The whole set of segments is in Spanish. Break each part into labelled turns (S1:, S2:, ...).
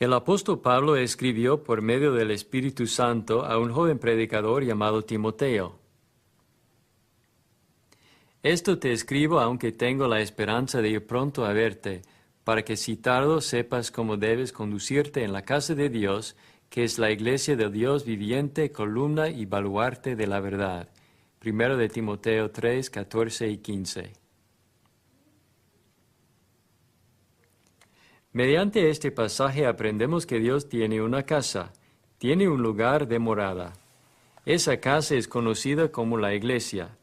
S1: El apóstol Pablo escribió por medio del Espíritu Santo a un joven predicador llamado Timoteo. Esto te escribo aunque tengo la esperanza de ir pronto a verte, para que si tardo sepas cómo debes conducirte en la casa de Dios, que es la iglesia del Dios viviente, columna y baluarte de la verdad. 1 de Timoteo 3, 14 y 15. Mediante este pasaje aprendemos que Dios tiene una casa, tiene un lugar de morada. Esa casa es conocida como la iglesia.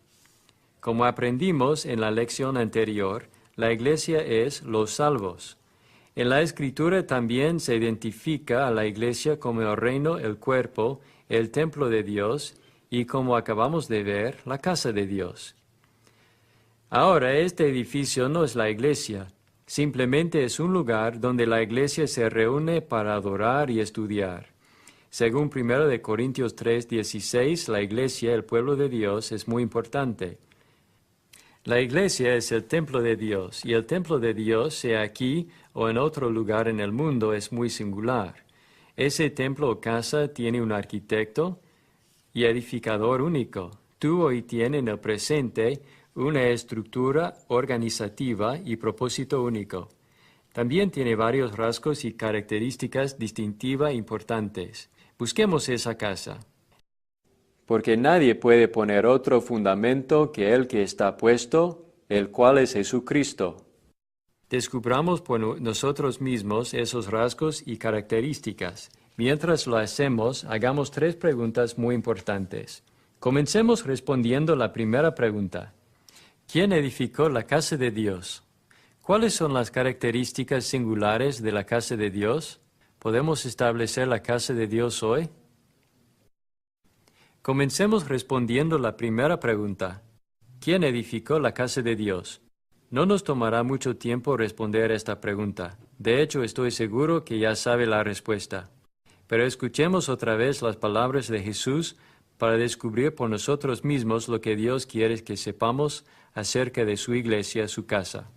S1: Como aprendimos en la lección anterior, la iglesia es los salvos. En la Escritura también se identifica a la iglesia como el reino, el cuerpo, el templo de Dios y, como acabamos de ver, la casa de Dios. Ahora, este edificio no es la iglesia. Simplemente es un lugar donde la iglesia se reúne para adorar y estudiar. Según 1 de Corintios 3:16, la iglesia, el pueblo de Dios, es muy importante. La iglesia es el templo de Dios, y el templo de Dios, sea aquí o en otro lugar en el mundo, es muy singular. Ese templo o casa tiene un arquitecto y edificador único. Tuvo y tiene en el presente una estructura organizativa y propósito único. También tiene varios rasgos y características distintivas importantes. Busquemos esa casa. Porque nadie puede poner otro fundamento que el que está puesto, el cual es Jesucristo. Descubramos por nosotros mismos esos rasgos y características. Mientras lo hacemos, hagamos 3 preguntas muy importantes. Comencemos respondiendo la primera pregunta. ¿Quién edificó la casa de Dios? ¿Cuáles son las características singulares de la casa de Dios? ¿Podemos establecer la casa de Dios hoy? Comencemos respondiendo la primera pregunta. ¿Quién edificó la casa de Dios? No nos tomará mucho tiempo responder esta pregunta. De hecho, estoy seguro que ya sabe la respuesta. Pero escuchemos otra vez las palabras de Jesús para descubrir por nosotros mismos lo que Dios quiere que sepamos acerca de su iglesia, su casa.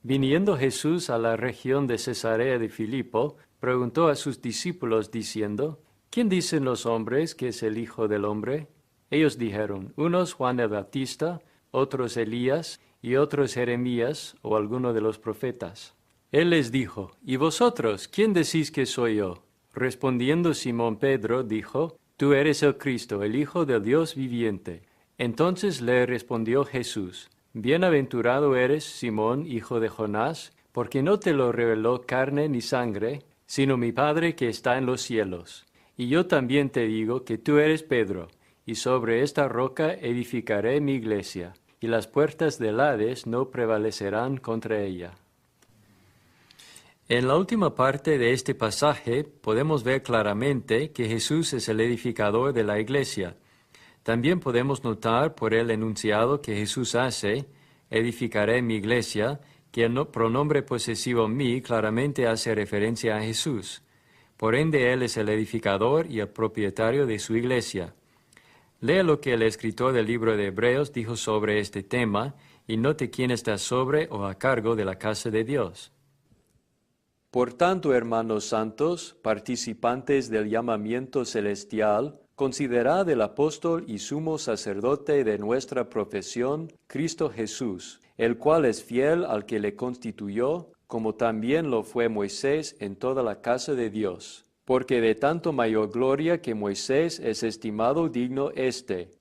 S1: Viniendo Jesús a la región de Cesarea de Filipo, preguntó a sus discípulos diciendo, ¿quién dicen los hombres que es el Hijo del Hombre? Ellos dijeron, unos Juan el Bautista, otros Elías, y otros Jeremías o alguno de los profetas. Él les dijo, ¿y vosotros, quién decís que soy yo? Respondiendo Simón Pedro, dijo, tú eres el Cristo, el Hijo del Dios viviente. Entonces le respondió Jesús, bienaventurado eres, Simón, hijo de Jonás, porque no te lo reveló carne ni sangre, sino mi Padre que está en los cielos. Y yo también te digo que tú eres Pedro, y sobre esta roca edificaré mi iglesia, y las puertas del Hades no prevalecerán contra ella. En la última parte de este pasaje podemos ver claramente que Jesús es el edificador de la iglesia. También podemos notar por el enunciado que Jesús hace, edificaré mi iglesia, que el pronombre posesivo mi claramente hace referencia a Jesús. Por ende, Él es el edificador y el propietario de su iglesia. Lea lo que el escritor del libro de Hebreos dijo sobre este tema y note quién está sobre o a cargo de la casa de Dios. Por tanto, hermanos santos, participantes del llamamiento celestial, considerad el apóstol y sumo sacerdote de nuestra profesión, Cristo Jesús, el cual es fiel al que le constituyó, como también lo fue Moisés en toda la casa de Dios. Porque de tanto mayor gloria que Moisés es estimado digno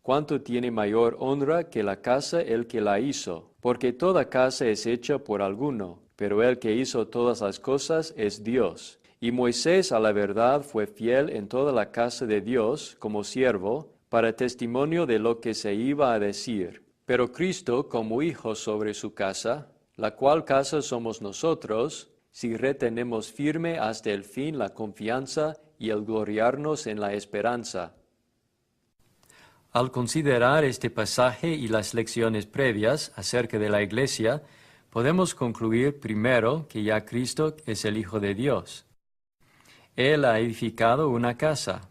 S1: cuanto tiene mayor honra que la casa el que la hizo. Porque toda casa es hecha por alguno, pero el que hizo todas las cosas es Dios. Y Moisés a la verdad fue fiel en toda la casa de Dios como siervo, para testimonio de lo que se iba a decir. Pero Cristo como hijo sobre su casa, la cual casa somos nosotros, si retenemos firme hasta el fin la confianza y el gloriarnos en la esperanza. Al considerar este pasaje y las lecciones previas acerca de la iglesia, podemos concluir primero que ya Cristo es el Hijo de Dios. Él ha edificado una casa.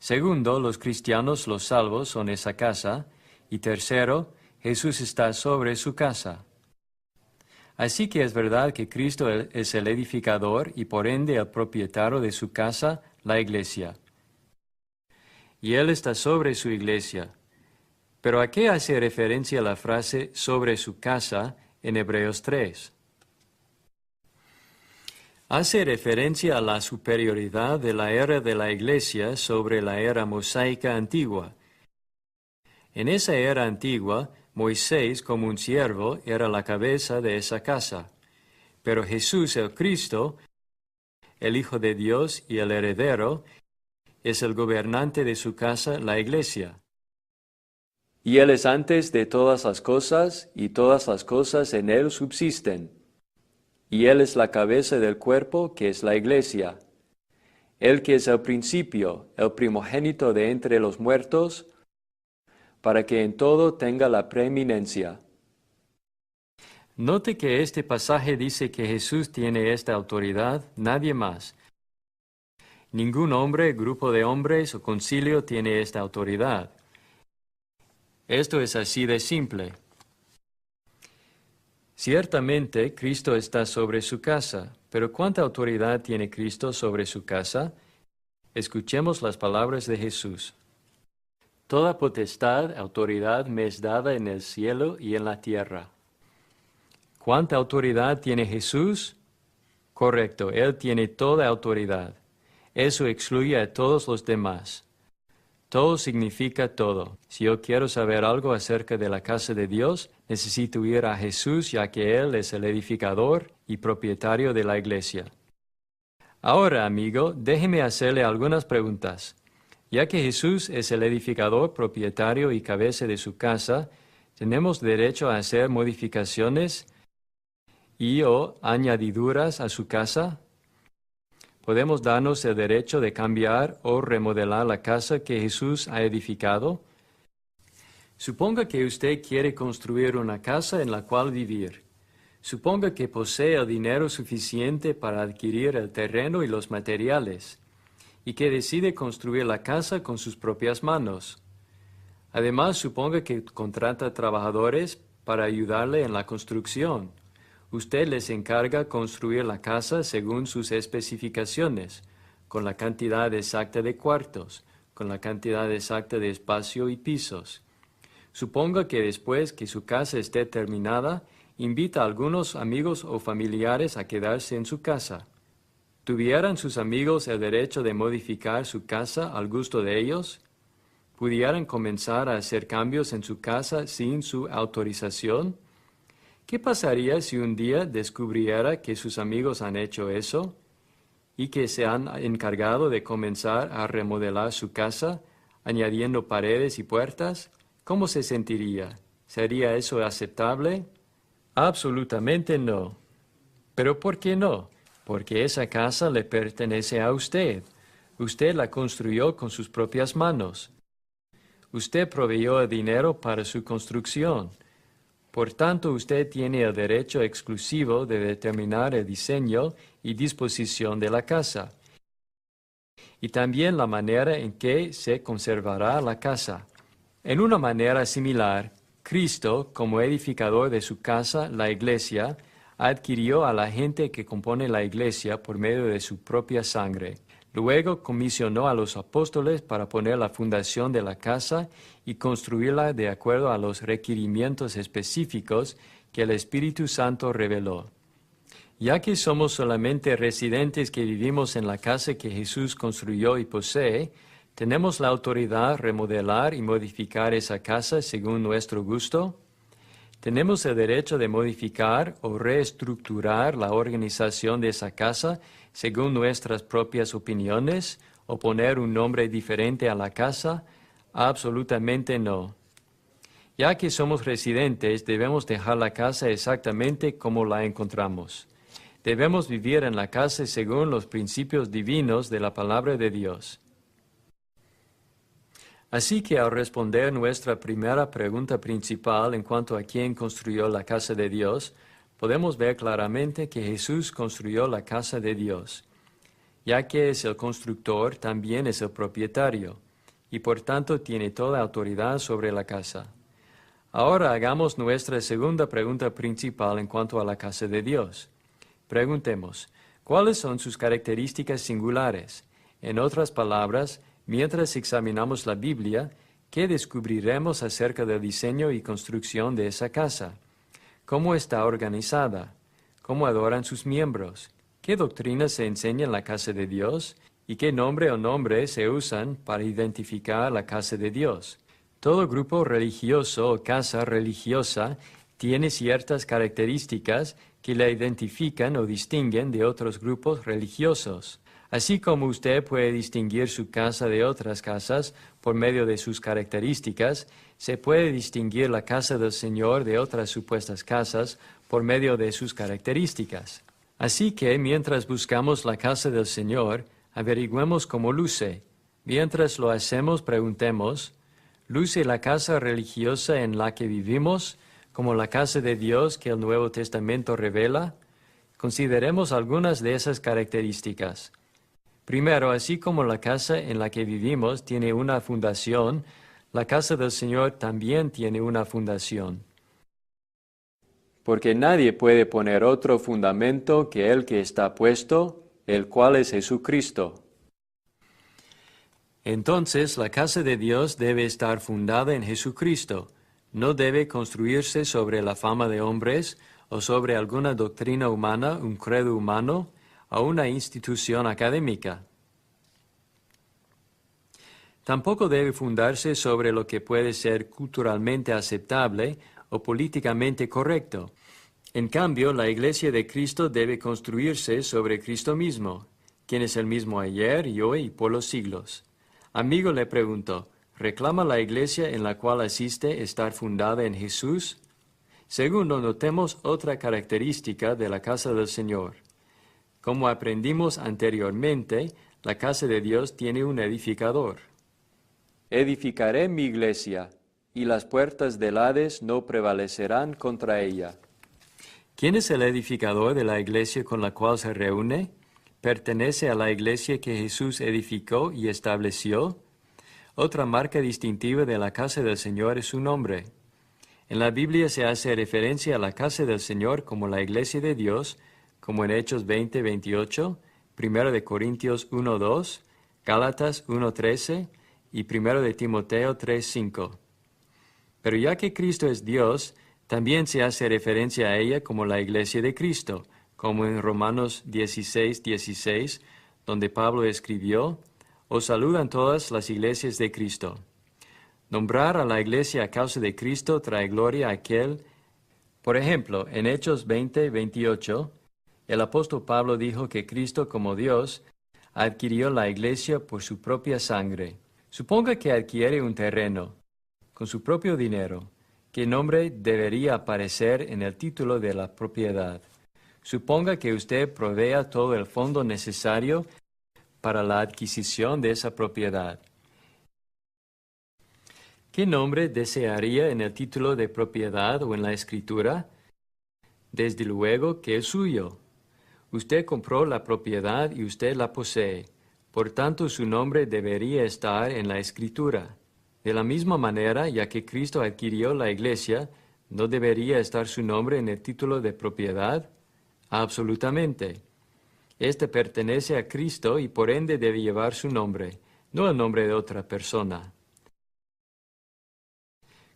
S1: Segundo, los cristianos, los salvos, son esa casa. Y tercero, Jesús está sobre su casa. Así que es verdad que Cristo es el edificador y por ende el propietario de su casa, la iglesia. Y Él está sobre su iglesia. Pero ¿a qué hace referencia la frase sobre su casa en Hebreos 3? Hace referencia a la superioridad de la era de la iglesia sobre la era mosaica antigua. En esa era antigua, Moisés, como un siervo, era la cabeza de esa casa. Pero Jesús, el Cristo, el Hijo de Dios y el heredero, es el gobernante de su casa, la iglesia. Y Él es antes de todas las cosas, y todas las cosas en Él subsisten. Y Él es la cabeza del cuerpo, que es la iglesia. Él que es el principio, el primogénito de entre los muertos, para que en todo tenga la preeminencia. Note que este pasaje dice que Jesús tiene esta autoridad, nadie más. Ningún hombre, grupo de hombres o concilio tiene esta autoridad. Esto es así de simple. Ciertamente, Cristo está sobre su casa, pero ¿cuánta autoridad tiene Cristo sobre su casa? Escuchemos las palabras de Jesús. Toda potestad, autoridad me es dada en el cielo y en la tierra. ¿Cuánta autoridad tiene Jesús? Correcto, Él tiene toda autoridad. Eso excluye a todos los demás. Todo significa todo. Si yo quiero saber algo acerca de la casa de Dios, necesito ir a Jesús, ya que Él es el edificador y propietario de la iglesia. Ahora, amigo, déjeme hacerle algunas preguntas. Ya que Jesús es el edificador, propietario y cabeza de su casa, ¿tenemos derecho a hacer modificaciones y o añadiduras a su casa? ¿Podemos darnos el derecho de cambiar o remodelar la casa que Jesús ha edificado? Suponga que usted quiere construir una casa en la cual vivir. Suponga que posee el dinero suficiente para adquirir el terreno y los materiales, y que decide construir la casa con sus propias manos. Además, suponga que contrata trabajadores para ayudarle en la construcción. Usted les encarga construir la casa según sus especificaciones, con la cantidad exacta de cuartos, con la cantidad exacta de espacio y pisos. Suponga que después que su casa esté terminada, invita a algunos amigos o familiares a quedarse en su casa. ¿Tuvieran sus amigos el derecho de modificar su casa al gusto de ellos? ¿Pudieran comenzar a hacer cambios en su casa sin su autorización? ¿Qué pasaría si un día descubriera que sus amigos han hecho eso y que se han encargado de comenzar a remodelar su casa, añadiendo paredes y puertas? ¿Cómo se sentiría? ¿Sería eso aceptable? Absolutamente no. ¿Pero por qué no? Porque esa casa le pertenece a usted. Usted la construyó con sus propias manos. Usted proveyó el dinero para su construcción. Por tanto, usted tiene el derecho exclusivo de determinar el diseño y disposición de la casa, y también la manera en que se conservará la casa. En una manera similar, Cristo, como edificador de su casa, la iglesia, adquirió a la gente que compone la iglesia por medio de su propia sangre. Luego comisionó a los apóstoles para poner la fundación de la casa y construirla de acuerdo a los requerimientos específicos que el Espíritu Santo reveló. Ya que somos solamente residentes que vivimos en la casa que Jesús construyó y posee, ¿tenemos la autoridad de remodelar y modificar esa casa según nuestro gusto? ¿Tenemos el derecho de modificar o reestructurar la organización de esa casa según nuestras propias opiniones o poner un nombre diferente a la casa? Absolutamente no. Ya que somos residentes, debemos dejar la casa exactamente como la encontramos. Debemos vivir en la casa según los principios divinos de la palabra de Dios. Así que al responder nuestra primera pregunta principal en cuanto a quién construyó la casa de Dios, podemos ver claramente que Jesús construyó la casa de Dios. Ya que es el constructor, también es el propietario, y por tanto tiene toda autoridad sobre la casa. Ahora hagamos nuestra segunda pregunta principal en cuanto a la casa de Dios. Preguntemos, ¿cuáles son sus características singulares? En otras palabras, mientras examinamos la Biblia, ¿qué descubriremos acerca del diseño y construcción de esa casa? ¿Cómo está organizada? ¿Cómo adoran sus miembros? ¿Qué doctrinas se enseña en la casa de Dios? ¿Y qué nombre o nombres se usan para identificar la casa de Dios? Todo grupo religioso o casa religiosa tiene ciertas características que la identifican o distinguen de otros grupos religiosos. Así como usted puede distinguir su casa de otras casas por medio de sus características, se puede distinguir la casa del Señor de otras supuestas casas por medio de sus características. Así que, mientras buscamos la casa del Señor, averigüemos cómo luce. Mientras lo hacemos, preguntemos, ¿luce la casa religiosa en la que vivimos como la casa de Dios que el Nuevo Testamento revela? Consideremos algunas de esas características. Primero, así como la casa en la que vivimos tiene una fundación, la casa del Señor también tiene una fundación. Porque nadie puede poner otro fundamento que el que está puesto, el cual es Jesucristo. Entonces, la casa de Dios debe estar fundada en Jesucristo. No debe construirse sobre la fama de hombres o sobre alguna doctrina humana, un credo humano o una institución académica. Tampoco debe fundarse sobre lo que puede ser culturalmente aceptable o políticamente correcto. En cambio, la Iglesia de Cristo debe construirse sobre Cristo mismo, quien es el mismo ayer y hoy y por los siglos. Amigo, le pregunto, ¿reclama la Iglesia en la cual asiste estar fundada en Jesús? Segundo, notemos otra característica de la casa del Señor. Como aprendimos anteriormente, la casa de Dios tiene un edificador. Edificaré mi iglesia, y las puertas del Hades no prevalecerán contra ella. ¿Quién es el edificador de la iglesia con la cual se reúne? ¿Pertenece a la iglesia que Jesús edificó y estableció? Otra marca distintiva de la casa del Señor es su nombre. En la Biblia se hace referencia a la casa del Señor como la iglesia de Dios, como en Hechos 20:28, 1 de Corintios 1:2, Gálatas 1:13 y 1 de Timoteo 3:5. Pero ya que Cristo es Dios, también se hace referencia a ella como la iglesia de Cristo, como en Romanos 16:16, donde Pablo escribió, «Os saludan todas las iglesias de Cristo». Nombrar a la iglesia a causa de Cristo trae gloria a aquel. Por ejemplo, en Hechos 20:28, el apóstol Pablo dijo que Cristo como Dios adquirió la iglesia por su propia sangre. Suponga que adquiere un terreno con su propio dinero. ¿Qué nombre debería aparecer en el título de la propiedad? Suponga que usted provea todo el fondo necesario para la adquisición de esa propiedad. ¿Qué nombre desearía en el título de propiedad o en la escritura? Desde luego que es suyo. Usted compró la propiedad y usted la posee. Por tanto, su nombre debería estar en la escritura. De la misma manera, ya que Cristo adquirió la iglesia, ¿no debería estar su nombre en el título de propiedad? Absolutamente. Este pertenece a Cristo y por ende debe llevar su nombre, no el nombre de otra persona.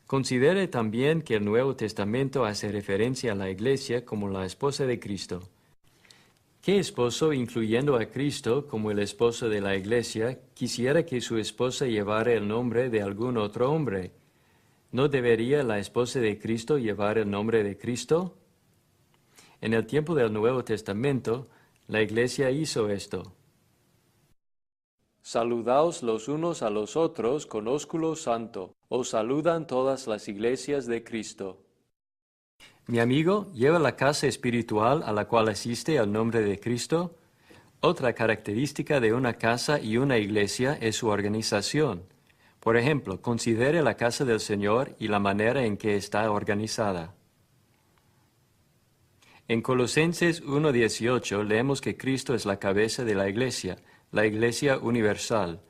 S1: Considere también que el Nuevo Testamento hace referencia a la iglesia como la esposa de Cristo. ¿Qué esposo, incluyendo a Cristo como el esposo de la iglesia, quisiera que su esposa llevara el nombre de algún otro hombre? ¿No debería la esposa de Cristo llevar el nombre de Cristo? En el tiempo del Nuevo Testamento, la iglesia hizo esto. Saludaos los unos a los otros con ósculo santo. Os saludan todas las iglesias de Cristo. Mi amigo, ¿lleva la casa espiritual a la cual asiste al nombre de Cristo? Otra característica de una casa y una iglesia es su organización. Por ejemplo, considere la casa del Señor y la manera en que está organizada. En Colosenses 1:18 leemos que Cristo es la cabeza de la iglesia universal.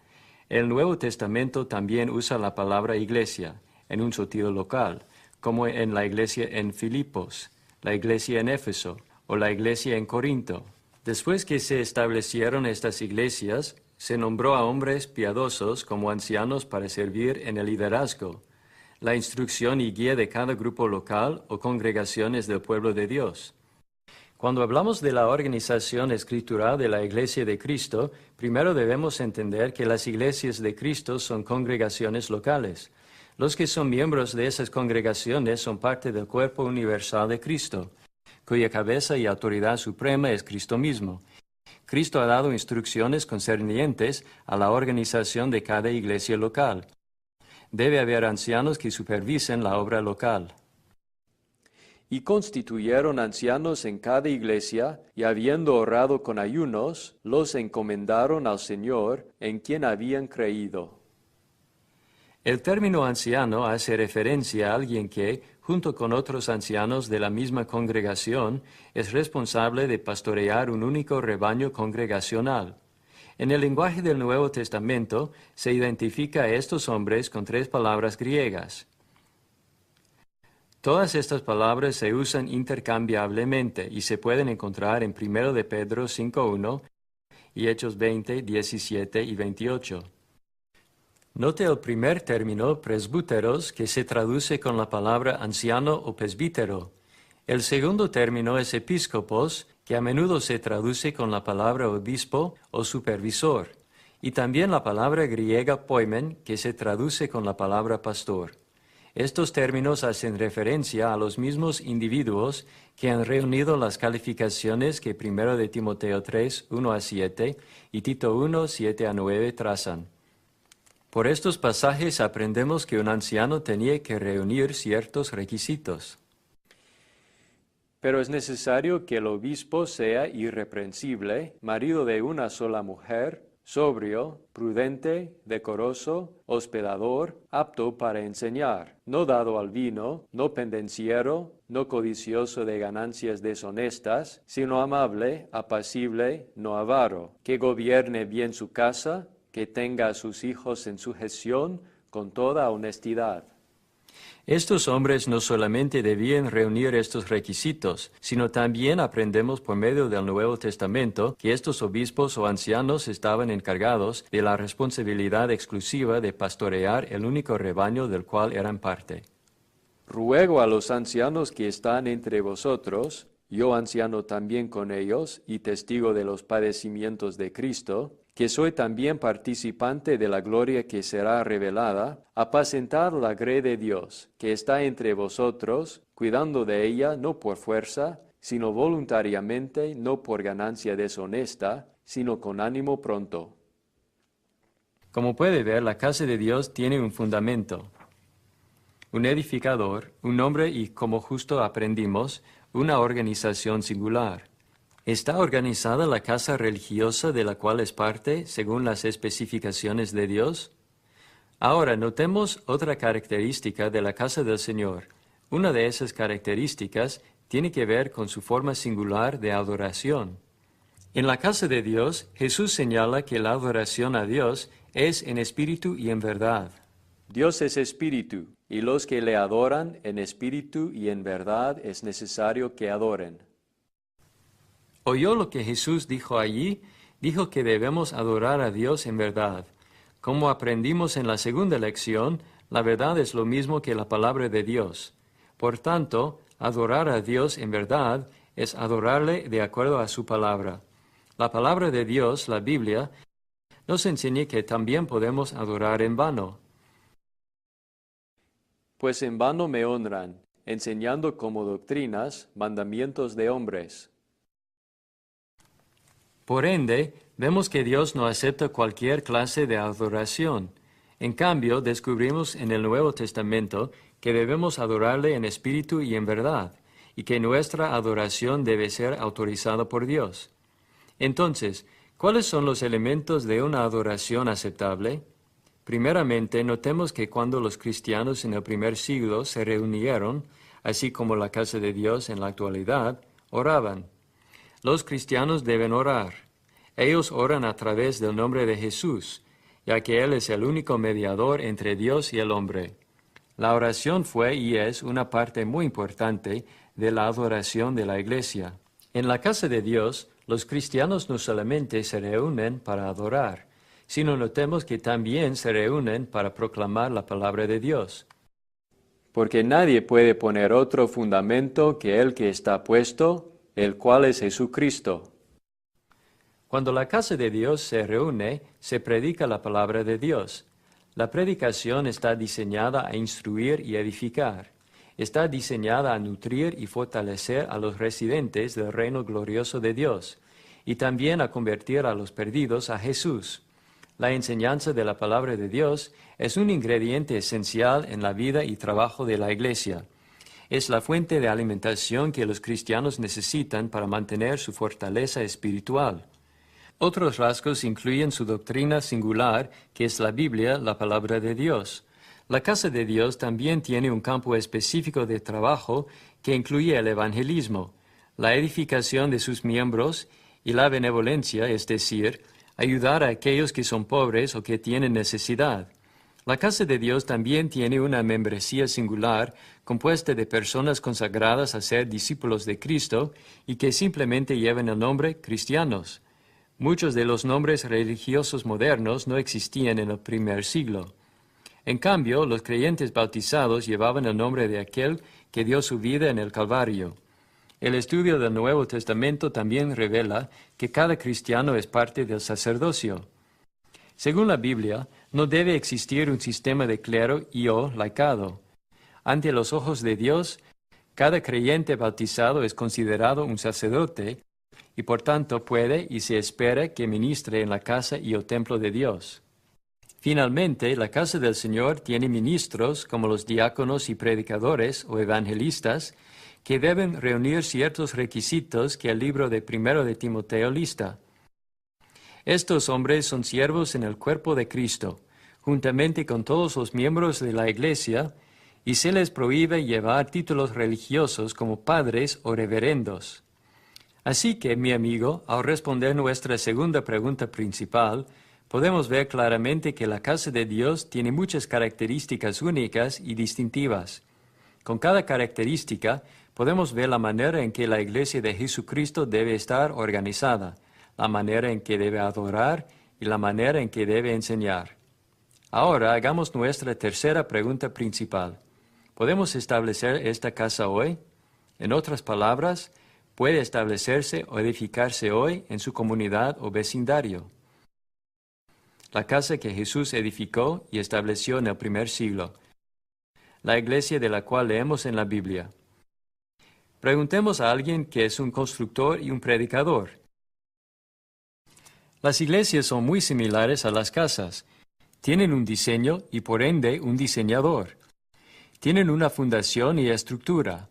S1: El Nuevo Testamento también usa la palabra iglesia, en un sentido local, como en la iglesia en Filipos, la iglesia en Éfeso o la iglesia en Corinto. Después que se establecieron estas iglesias, se nombró a hombres piadosos como ancianos para servir en el liderazgo, la instrucción y guía de cada grupo local o congregaciones del pueblo de Dios. Cuando hablamos de la organización escritural de la Iglesia de Cristo, primero debemos entender que las iglesias de Cristo son congregaciones locales. Los que son miembros de esas congregaciones son parte del cuerpo universal de Cristo, cuya cabeza y autoridad suprema es Cristo mismo. Cristo ha dado instrucciones concernientes a la organización de cada iglesia local. Debe haber ancianos que supervisen la obra local. Y constituyeron ancianos en cada iglesia, y habiendo orado con ayunos, los encomendaron al Señor, en quien habían creído. El término anciano hace referencia a alguien que, junto con otros ancianos de la misma congregación, es responsable de pastorear un único rebaño congregacional. En el lenguaje del Nuevo Testamento se identifica a estos hombres con 3 palabras griegas. Todas estas palabras se usan intercambiablemente y se pueden encontrar en 1 de Pedro 5:1 y Hechos 20, 17 y 28. Note el primer término, presbúteros, que se traduce con la palabra anciano o presbítero. El segundo término es episcopos, que a menudo se traduce con la palabra obispo o supervisor, y también la palabra griega poimen, que se traduce con la palabra pastor. Estos términos hacen referencia a los mismos individuos que han reunido las calificaciones que 1 de Timoteo 3, 1 a 7 y Tito 1, 7 a 9 trazan. Por estos pasajes aprendemos que un anciano tenía que reunir ciertos requisitos. Pero es necesario que el obispo sea irreprensible, marido de una sola mujer, sobrio, prudente, decoroso, hospedador, apto para enseñar, no dado al vino, no pendenciero, no codicioso de ganancias deshonestas, sino amable, apacible, no avaro, que gobierne bien su casa, que tenga a sus hijos en sujeción con toda honestidad. Estos hombres no solamente debían reunir estos requisitos, sino también aprendemos por medio del Nuevo Testamento que estos obispos o ancianos estaban encargados de la responsabilidad exclusiva de pastorear el único rebaño del cual eran parte. Ruego a los ancianos que están entre vosotros, yo anciano también con ellos y testigo de los padecimientos de Cristo, que soy también participante de la gloria que será revelada, apacentad la grey de Dios, que está entre vosotros, cuidando de ella no por fuerza, sino voluntariamente, no por ganancia deshonesta, sino con ánimo pronto. Como puede ver, la casa de Dios tiene un fundamento, un edificador, un hombre y, como justo aprendimos, una organización singular. ¿Está organizada la casa religiosa de la cual es parte, según las especificaciones de Dios? Ahora, notemos otra característica de la casa del Señor. Una de esas características tiene que ver con su forma singular de adoración. En la casa de Dios, Jesús señala que la adoración a Dios es en espíritu y en verdad. Dios es espíritu, y los que le adoran en espíritu y en verdad es necesario que adoren. ¿Oyó lo que Jesús dijo allí? Dijo que debemos adorar a Dios en verdad. Como aprendimos en la segunda lección, la verdad es lo mismo que la palabra de Dios. Por tanto, adorar a Dios en verdad es adorarle de acuerdo a su palabra. La palabra de Dios, la Biblia, nos enseña que también podemos adorar en vano. Pues en vano me honran, enseñando como doctrinas mandamientos de hombres. Por ende, vemos que Dios no acepta cualquier clase de adoración. En cambio, descubrimos en el Nuevo Testamento que debemos adorarle en espíritu y en verdad, y que nuestra adoración debe ser autorizada por Dios. Entonces, ¿cuáles son los elementos de una adoración aceptable? Primeramente, notemos que cuando los cristianos en el primer siglo se reunieron, así como la casa de Dios en la actualidad, oraban. Los cristianos deben orar. Ellos oran a través del nombre de Jesús, ya que Él es el único mediador entre Dios y el hombre. La oración fue y es una parte muy importante de la adoración de la Iglesia. En la casa de Dios, los cristianos no solamente se reúnen para adorar, sino notemos que también se reúnen para proclamar la palabra de Dios. Porque nadie puede poner otro fundamento que el que está puesto, el cual es Jesucristo. Cuando la casa de Dios se reúne, se predica la palabra de Dios. La predicación está diseñada a instruir y edificar. Está diseñada a nutrir y fortalecer a los residentes del reino glorioso de Dios, y también a convertir a los perdidos a Jesús. La enseñanza de la palabra de Dios es un ingrediente esencial en la vida y trabajo de la Iglesia. Es la fuente de alimentación que los cristianos necesitan para mantener su fortaleza espiritual. Otros rasgos incluyen su doctrina singular, que es la Biblia, la palabra de Dios. La casa de Dios también tiene un campo específico de trabajo que incluye el evangelismo, la edificación de sus miembros y la benevolencia, es decir, ayudar a aquellos que son pobres o que tienen necesidad. La casa de Dios también tiene una membresía singular compuesta de personas consagradas a ser discípulos de Cristo y que simplemente llevan el nombre cristianos. Muchos de los nombres religiosos modernos no existían en el primer siglo. En cambio, los creyentes bautizados llevaban el nombre de aquel que dio su vida en el Calvario. El estudio del Nuevo Testamento también revela que cada cristiano es parte del sacerdocio. Según la Biblia, no debe existir un sistema de clero y o laicado. Ante los ojos de Dios, cada creyente bautizado es considerado un sacerdote y por tanto puede y se espera que ministre en la casa y o templo de Dios. Finalmente, la casa del Señor tiene ministros como los diáconos y predicadores o evangelistas que deben reunir ciertos requisitos que el libro de 1 de Timoteo lista. Estos hombres son siervos en el cuerpo de Cristo, juntamente con todos los miembros de la Iglesia, y se les prohíbe llevar títulos religiosos como padres o reverendos. Así que, mi amigo, al responder nuestra segunda pregunta principal, podemos ver claramente que la casa de Dios tiene muchas características únicas y distintivas. Con cada característica, podemos ver la manera en que la Iglesia de Jesucristo debe estar organizada, la manera en que debe adorar y la manera en que debe enseñar. Ahora hagamos nuestra tercera pregunta principal. ¿Podemos establecer esta casa hoy? En otras palabras, ¿puede establecerse o edificarse hoy en su comunidad o vecindario? La casa que Jesús edificó y estableció en el primer siglo. La iglesia de la cual leemos en la Biblia. Preguntemos a alguien que es un constructor y un predicador. Las iglesias son muy similares a las casas. Tienen un diseño y por ende un diseñador. Tienen una fundación y estructura.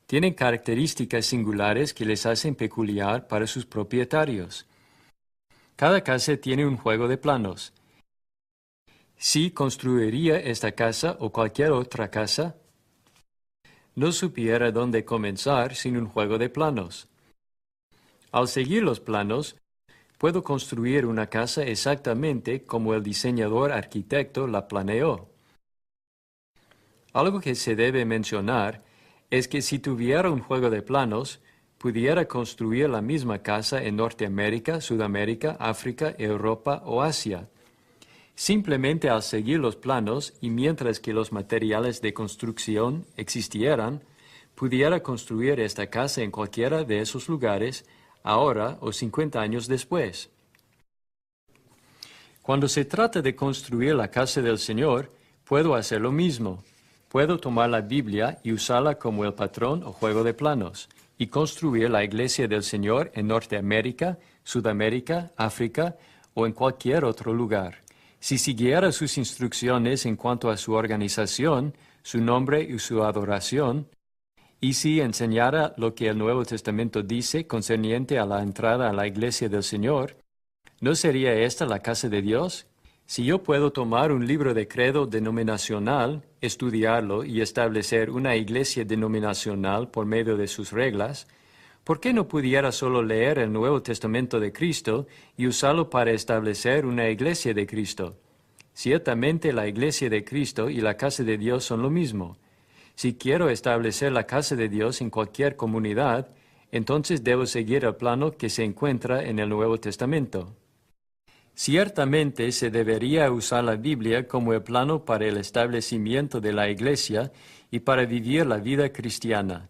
S1: Tienen características singulares que les hacen peculiar para sus propietarios. Cada casa tiene un juego de planos. Si construiría esta casa o cualquier otra casa, no supiera dónde comenzar sin un juego de planos. Al seguir los planos, puedo construir una casa exactamente como el diseñador arquitecto la planeó. Algo que se debe mencionar es que si tuviera un juego de planos, pudiera construir la misma casa en Norteamérica, Sudamérica, África, Europa o Asia. Simplemente al seguir los planos y mientras que los materiales de construcción existieran, pudiera construir esta casa en cualquiera de esos lugares, ahora o 50 años después. Cuando se trata de construir la casa del Señor, puedo hacer lo mismo. Puedo tomar la Biblia y usarla como el patrón o juego de planos, y construir la iglesia del Señor en Norteamérica, Sudamérica, África o en cualquier otro lugar. Si siguiera sus instrucciones en cuanto a su organización, su nombre y su adoración, y si enseñara lo que el Nuevo Testamento dice concerniente a la entrada a la iglesia del Señor, ¿no sería esta la casa de Dios? Si yo puedo tomar un libro de credo denominacional, estudiarlo y establecer una iglesia denominacional por medio de sus reglas, ¿por qué no pudiera solo leer el Nuevo Testamento de Cristo y usarlo para establecer una iglesia de Cristo? Ciertamente la iglesia de Cristo y la casa de Dios son lo mismo. Si quiero establecer la casa de Dios en cualquier comunidad, entonces debo seguir el plano que se encuentra en el Nuevo Testamento. Ciertamente se debería usar la Biblia como el plano para el establecimiento de la iglesia y para vivir la vida cristiana.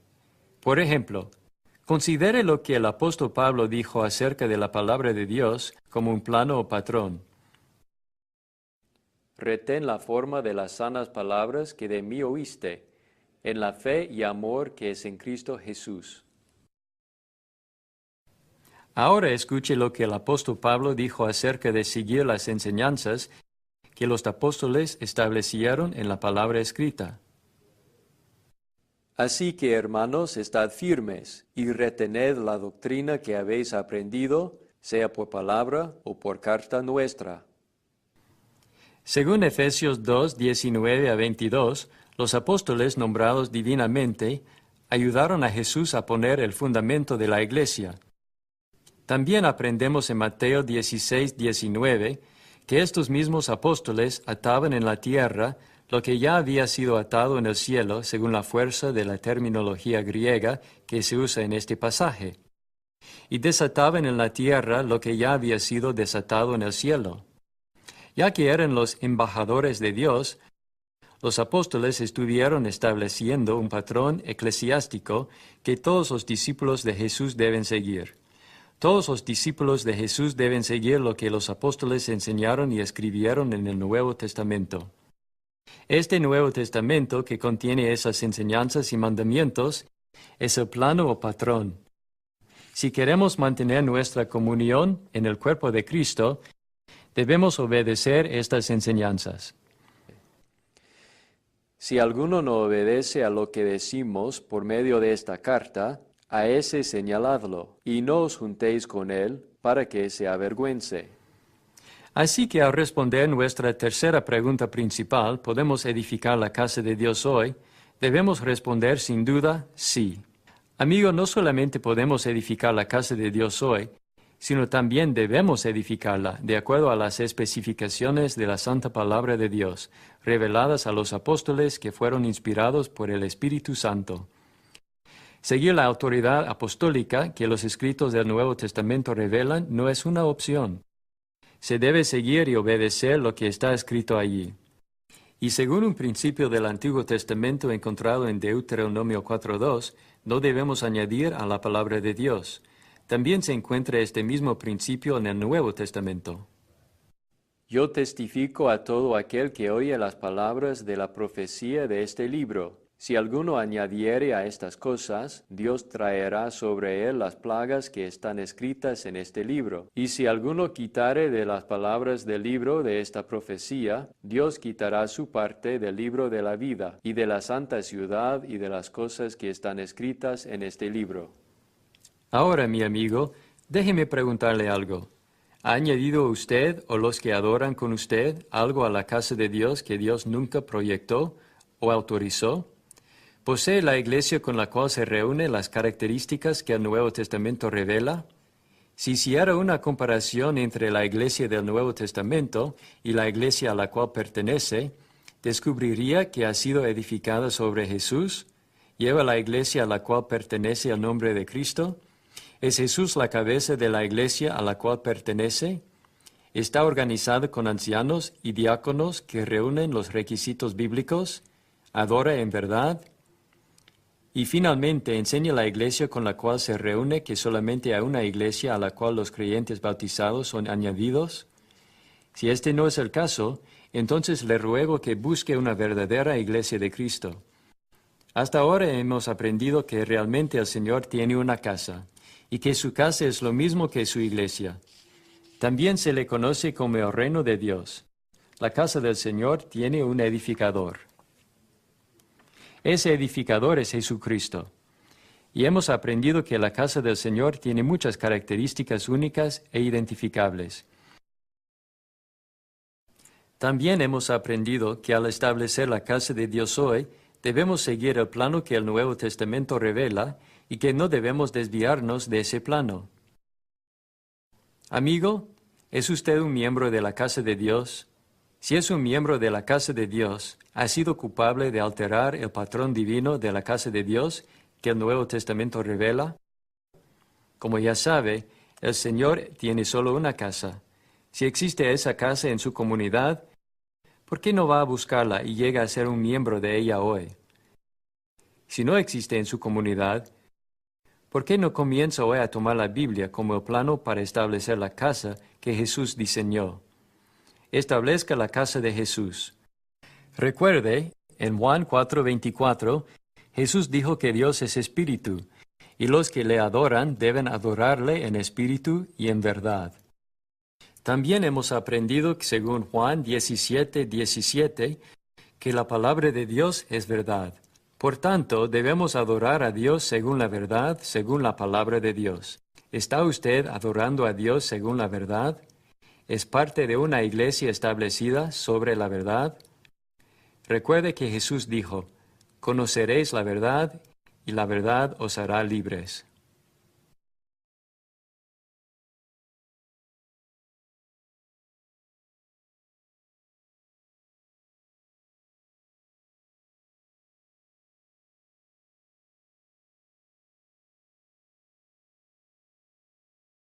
S1: Por ejemplo, considere lo que el apóstol Pablo dijo acerca de la palabra de Dios como un plano o patrón. Retén la forma de las sanas palabras que de mí oíste, en la fe y amor que es en Cristo Jesús. Ahora escuche lo que el apóstol Pablo dijo acerca de seguir las enseñanzas que los apóstoles establecieron en la palabra escrita. Así que, hermanos, estad firmes y retened la doctrina que habéis aprendido, sea por palabra o por carta nuestra. Según Efesios 2, 19 a 22, los apóstoles nombrados divinamente ayudaron a Jesús a poner el fundamento de la iglesia. También aprendemos en Mateo 16, 19, que estos mismos apóstoles ataban en la tierra lo que ya había sido atado en el cielo, según la fuerza de la terminología griega que se usa en este pasaje, y desataban en la tierra lo que ya había sido desatado en el cielo. Ya que eran los embajadores de Dios, los apóstoles estuvieron estableciendo un patrón eclesiástico que todos los discípulos de Jesús deben seguir. Todos los discípulos de Jesús deben seguir lo que los apóstoles enseñaron y escribieron en el Nuevo Testamento. Este Nuevo Testamento, que contiene esas enseñanzas y mandamientos, es el plano o patrón. Si queremos mantener nuestra comunión en el cuerpo de Cristo, debemos obedecer estas enseñanzas. Si alguno no obedece a lo que decimos por medio de esta carta, a ese señaladlo, y no os juntéis con él, para que se avergüence. Así que al responder nuestra tercera pregunta principal, ¿podemos edificar la casa de Dios hoy?, debemos responder sin duda, sí. Amigo, no solamente podemos edificar la casa de Dios hoy, sino también debemos edificarla de acuerdo a las especificaciones de la Santa Palabra de Dios, reveladas a los apóstoles que fueron inspirados por el Espíritu Santo. Seguir la autoridad apostólica que los escritos del Nuevo Testamento revelan no es una opción. Se debe seguir y obedecer lo que está escrito allí. Y según un principio del Antiguo Testamento encontrado en Deuteronomio 4:2, no debemos añadir a la palabra de Dios. También se encuentra este mismo principio en el Nuevo Testamento. Yo testifico a todo aquel que oye las palabras de la profecía de este libro. Si alguno añadiere a estas cosas, Dios traerá sobre él las plagas que están escritas en este libro. Y si alguno quitare de las palabras del libro de esta profecía, Dios quitará su parte del libro de la vida, y de la santa ciudad, y de las cosas que están escritas en este libro. Ahora, mi amigo, déjeme preguntarle algo. ¿Ha añadido usted o los que adoran con usted algo a la casa de Dios que Dios nunca proyectó o autorizó? ¿Posee la iglesia con la cual se reúne las características que el Nuevo Testamento revela? Si hiciera una comparación entre la iglesia del Nuevo Testamento y la iglesia a la cual pertenece, descubriría que ha sido edificada sobre Jesús, lleva la iglesia a la cual pertenece el nombre de Cristo, ¿es Jesús la cabeza de la iglesia a la cual pertenece? ¿Está organizada con ancianos y diáconos que reúnen los requisitos bíblicos? ¿Adora en verdad? Y finalmente, ¿enseña la iglesia con la cual se reúne que solamente hay una iglesia a la cual los creyentes bautizados son añadidos? Si este no es el caso, entonces le ruego que busque una verdadera iglesia de Cristo. Hasta ahora hemos aprendido que realmente el Señor tiene una casa, y que su casa es lo mismo que su iglesia. También se le conoce como el reino de Dios. La casa del Señor tiene un edificador. Ese edificador es Jesucristo. Y hemos aprendido que la casa del Señor tiene muchas características únicas e identificables. También hemos aprendido que al establecer la casa de Dios hoy, debemos seguir el plano que el Nuevo Testamento revela y que no debemos desviarnos de ese plano. Amigo, ¿es usted un miembro de la casa de Dios? Si es un miembro de la casa de Dios, ¿ha sido culpable de alterar el patrón divino de la casa de Dios que el Nuevo Testamento revela? Como ya sabe, el Señor tiene solo una casa. Si existe esa casa en su comunidad, ¿por qué no va a buscarla y llega a ser un miembro de ella hoy? Si no existe en su comunidad, ¿por qué no comienza hoy a tomar la Biblia como el plano para establecer la casa que Jesús diseñó? Establezca la casa de Jesús. Recuerde, en Juan 4:24, Jesús dijo que Dios es espíritu, y los que le adoran deben adorarle en espíritu y en verdad. También hemos aprendido, según Juan 17:17, que la palabra de Dios es verdad. Por tanto, debemos adorar a Dios según la verdad, según la palabra de Dios. ¿Está usted adorando a Dios según la verdad? ¿Es parte de una iglesia establecida sobre la verdad? Recuerde que Jesús dijo, «Conoceréis la verdad, y la verdad os hará libres».